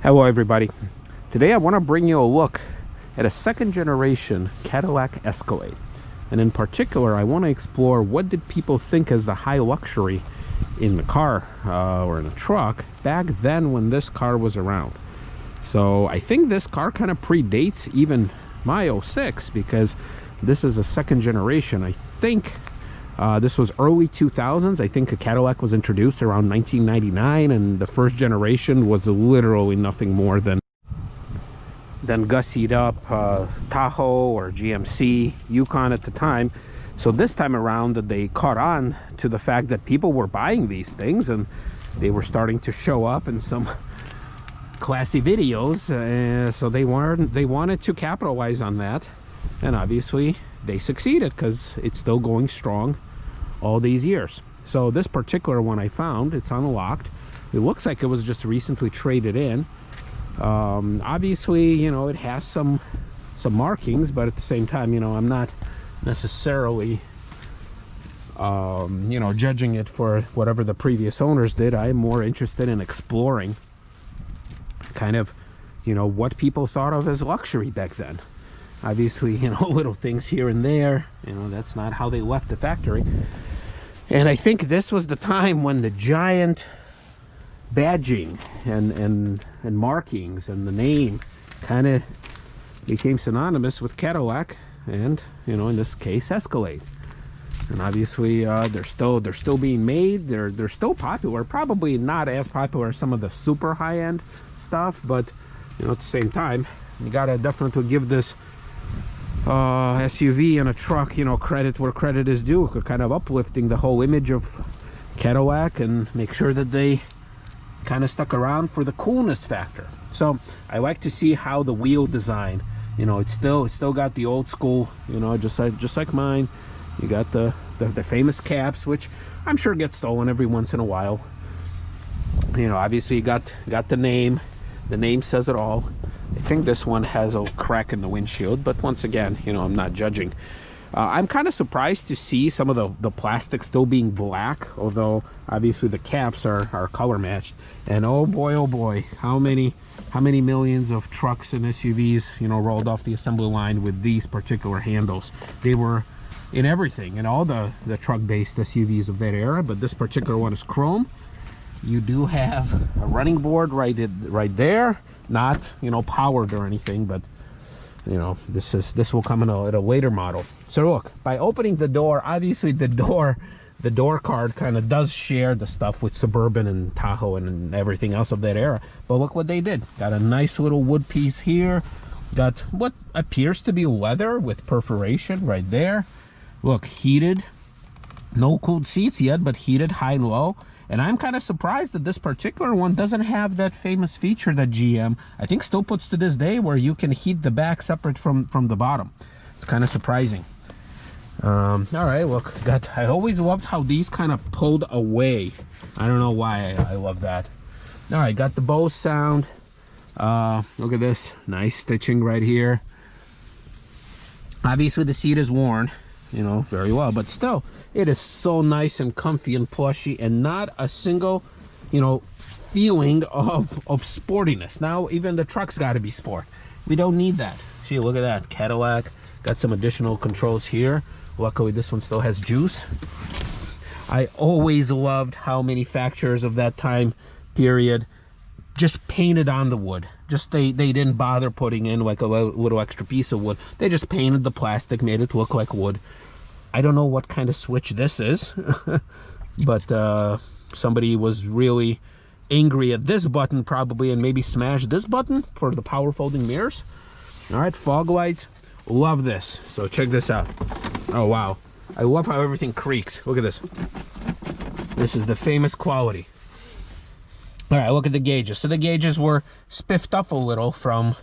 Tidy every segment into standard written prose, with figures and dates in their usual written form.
Hello everybody. Today I want to bring you a look at a second generation Cadillac Escalade. And in particular, I want to explore what did people think as the high luxury in the car or in a truck back then when this car was around. So I think this car kind of predates even my 06 because this is a second generation. I think this was early 2000s. I think a Cadillac was introduced around 1999, and the first generation was literally nothing more than gussied up Tahoe or GMC Yukon at the time. So this time around that they caught on to the fact that people were buying these things and they were starting to show up in some classy videos, so they wanted to capitalize on that, and obviously they succeeded because it's still going strong all these years. So this particular one I found, it's unlocked. It looks like it was just recently traded in. Obviously, you know, it has some markings, but at the same time, you know, I'm not necessarily you know, judging it for whatever the previous owners did. I'm more interested in exploring kind of, you know, what people thought of as luxury back then. Obviously, you know, little things here and there, you know, that's not how they left the factory. And I think this was the time when the giant badging and markings and the name kind of became synonymous with Cadillac and, you know, in this case Escalade. And obviously they're still being made. They're still popular. Probably not as popular as some of the super high-end stuff, but you know, at the same time, you gotta definitely give this SUV and a truck, you know, credit where credit is due, kind of uplifting the whole image of Cadillac and make sure that they kind of stuck around for the coolness factor. So I like to see how the wheel design, you know, it's still got the old school, you know, just like mine. You got the famous caps, which I'm sure get stolen every once in a while. You know, obviously you got the name. The name says it all. I think this one has a crack in the windshield, but once again, you know, I'm not judging. I'm kind of surprised to see some of the plastic still being black, although obviously the caps are color matched. And oh boy, how many millions of trucks and SUVs, you know, rolled off the assembly line with these particular handles. They were in everything, in all the truck-based SUVs of that era, but this particular one is chrome. You do have a running board right there, not, you know, powered or anything, but you know, this will come in at a later model. So look, by opening the door, obviously the door card kind of does share the stuff with Suburban and Tahoe and everything else of that era. But look what they did. Got a nice little wood piece here. Got what appears to be leather with perforation right there. Look, heated, no cooled seats yet, but heated high and low. And I'm kind of surprised that this particular one doesn't have that famous feature that GM, I think, still puts to this day, where you can heat the back separate from the bottom. It's kind of surprising. All right, look, I always loved how these kind of pulled away. I don't know why I love that. All right, got the Bose sound. Look at this, nice stitching right here. Obviously the seat is worn, you know, very well, but still, it is so nice and comfy and plushy, and not a single, you know, feeling of sportiness. Now even the truck's got to be sport. We don't need that. See, look at that, Cadillac. Got some additional controls here. Luckily this one still has juice. I always loved how manufacturers of that time period just painted on the wood. Just they didn't bother putting in like a little extra piece of wood. They just painted the plastic, made it look like wood. I don't know what kind of switch this is, but somebody was really angry at this button probably, and maybe smashed this button for the power folding mirrors. All right, fog lights, love this. So check this out. Oh wow, I love how everything creaks. Look at this. This is the famous quality. All right, look at the gauges. So the gauges were spiffed up a little from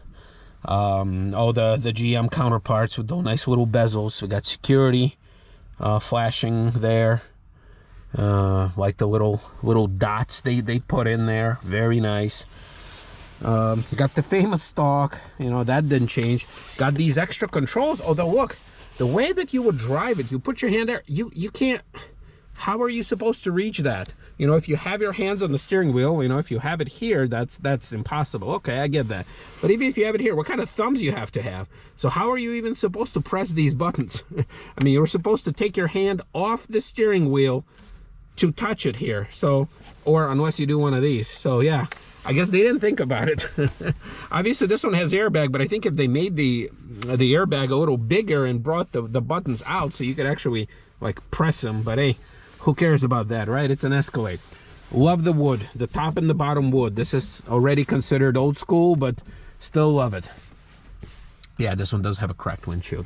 all the GM counterparts with those nice little bezels. We got security flashing there, like the little dots they put in there. Very nice. Got the famous stalk, you know, that didn't change. Got these extra controls, although look, the way that you would drive it, you put your hand there, you can't how are you supposed to reach that? You know, if you have your hands on the steering wheel, you know, if you have it here, that's impossible. Okay, I get that. But even if you have it here, what kind of thumbs you have to have? So how are you even supposed to press these buttons? I mean, you're supposed to take your hand off the steering wheel to touch it here. So, or unless you do one of these. So yeah, I guess they didn't think about it. Obviously this one has airbag, but I think if they made the airbag a little bigger and brought the buttons out so you could actually like press them, but hey, who cares about that, right? It's an Escalade. Love the wood, the top and the bottom wood. This is already considered old school, but still love it. Yeah, this one does have a cracked windshield.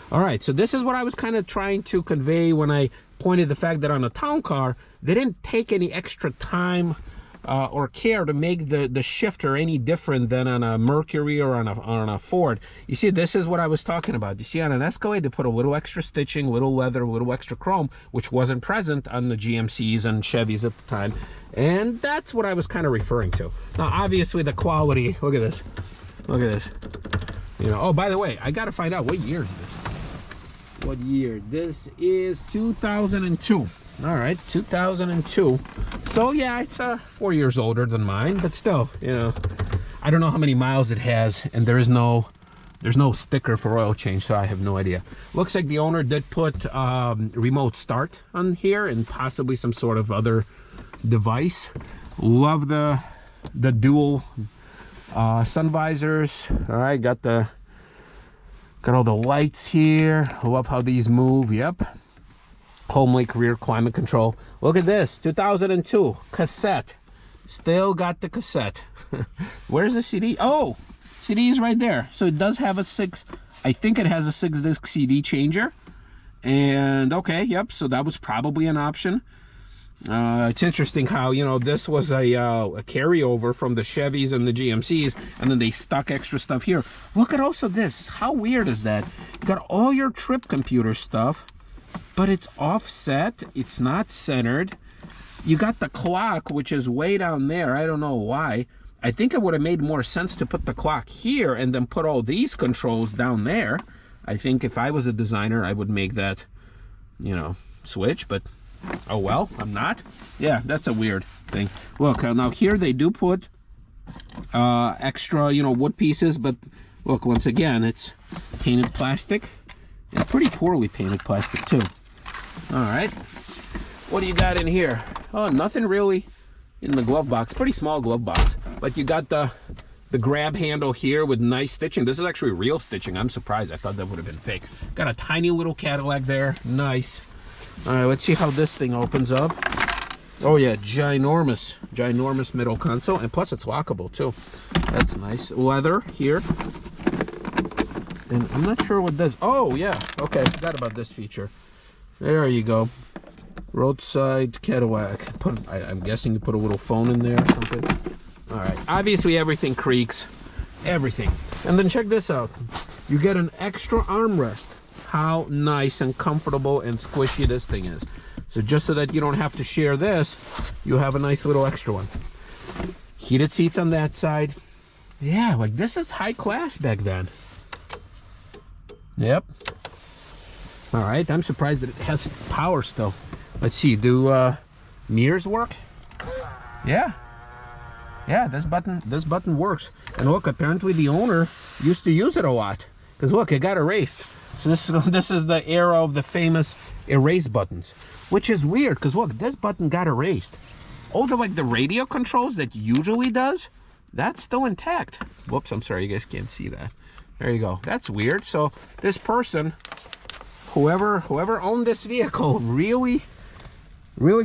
All right, so this is what I was kind of trying to convey when I pointed the fact that on a town car, they didn't take any extra time or care to make the shifter any different than on a Mercury or on a Ford. You see, this is what I was talking about. You see, on an Escalade, they put a little extra stitching, little leather, a little extra chrome, which wasn't present on the GMCs and Chevys at the time. And that's what I was kind of referring to. Now, obviously, the quality, look at this. Look at this. You know, oh, by the way, I got to find out what year is this. What year? This is 2002. All right, 2002. So yeah, it's 4 years older than mine, but still, you know, I don't know how many miles it has, and there's no sticker for oil change, so I have no idea. Looks like the owner did put remote start on here and possibly some sort of other device. Love the dual sun visors. All right, got all the lights here. Love how these move. Yep. Home link rear climate control. Look at this, 2002 cassette. Still got the cassette. Where's the CD? Oh, CD is right there. So it does have a 6, I think it has a 6-disc CD changer. And okay, yep, so that was probably an option. It's interesting how, you know, this was a carryover from the Chevys and the GMCs, and then they stuck extra stuff here. Look at also this. How weird is that? You got all your trip computer stuff, but it's offset. It's not centered. You got the clock, which is way down there. I don't know why. I think it would have made more sense to put the clock here and then put all these controls down there. I think if I was a designer, I would make that, you know, switch, but oh well, I'm not. Yeah, that's a weird thing. Look, now here they do put extra, you know, wood pieces, but look, once again, it's painted plastic, and pretty poorly painted plastic too. All right, what do you got in here? Oh, nothing really in the glove box. Pretty small glove box, but you got the grab handle here with nice stitching. This is actually real stitching. I'm surprised. I thought that would have been fake. Got a tiny little Cadillac there. Nice. All right, let's see how this thing opens up. Oh yeah, ginormous middle console, and plus it's lockable too. That's nice. Leather here. And I'm not sure what this, oh yeah, okay, forgot about this feature. There you go. Roadside Cadillac. I'm guessing you put a little phone in there or something. All right, obviously everything creaks, everything. And then check this out. You get an extra armrest. How nice and comfortable and squishy this thing is. So just so that you don't have to share this, you have a nice little extra one. Heated seats on that side. Yeah, like this is high class back then. Yep. All right, I'm surprised that it has power still. Let's see, do mirrors work? Yeah. Yeah, this button works. And look, apparently the owner used to use it a lot. Because look, it got erased. So this is the era of the famous erase buttons, which is weird because look, this button got erased. Oh, the radio controls that usually does, that's still intact. Whoops, I'm sorry, you guys can't see that. There you go. That's weird. So this person, whoever owned this vehicle, really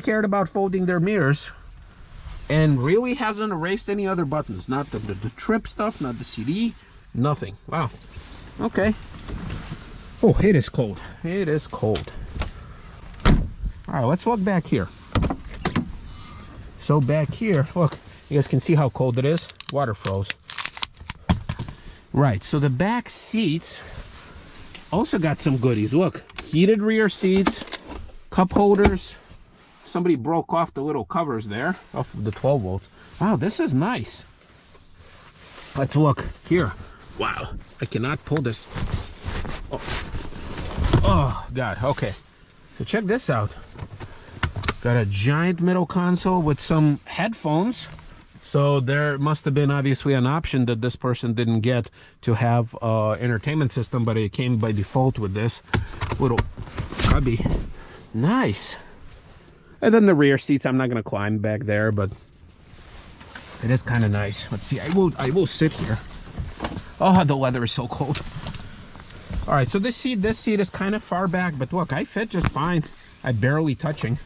cared about folding their mirrors, and really hasn't erased any other buttons. Not the trip stuff, not the CD, nothing. Wow. Okay. Oh, it is cold. It is cold. All right, let's look back here. So back here, look, you guys can see how cold it is. Water froze. Right, so the back seats also got some goodies. Look, heated rear seats, cup holders. Somebody broke off the little covers there, off of the 12 volts. Wow, this is nice. Let's look here. Wow, I cannot pull this. Oh God, okay. So check this out. Got a giant middle console with some headphones. So there must have been obviously an option that this person didn't get to have entertainment system, but it came by default with this little cubby. Nice. And then the rear seats, I'm not gonna climb back there, but it is kind of nice. Let's see, I will sit here. Oh, the leather is so cold. All right, so this seat is kind of far back, but look, I fit just fine. I'm barely touching.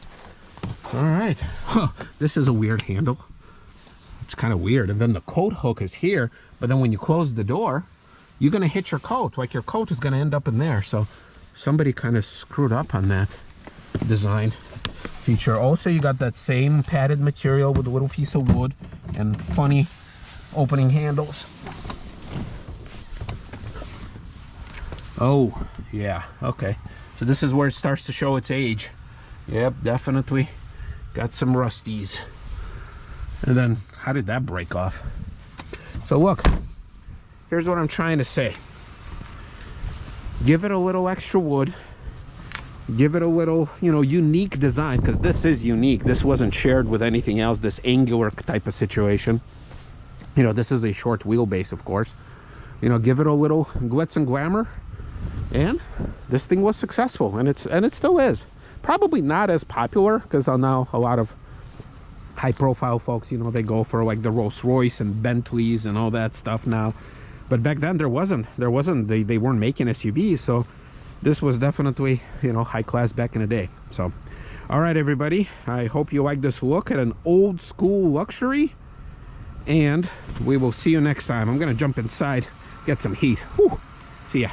All right, huh, this is a weird handle. It's kind of weird. And then the coat hook is here, but then when you close the door, you're gonna hit your coat. Like your coat is gonna end up in there. So somebody kind of screwed up on that design feature. Also, you got that same padded material with a little piece of wood and funny opening handles. Oh, yeah, okay. So this is where it starts to show its age. Yep, definitely got some rusties. And then, how did that break off? So look, here's what I'm trying to say. Give it a little extra wood. Give it a little, you know, unique design, because this is unique. This wasn't shared with anything else, this angular type of situation. You know, this is a short wheelbase, of course. You know, give it a little glitz and glamour. And this thing was successful, and it still is. Probably not as popular, because now a lot of high profile folks, you know, they go for like the Rolls Royce and Bentleys and all that stuff now. But back then they weren't making SUVs, so this was definitely, you know, high class back in the day. So all right, everybody, I hope you like this look at an old school luxury, and we will see you next time. I'm gonna jump inside, get some heat. Whew. See ya.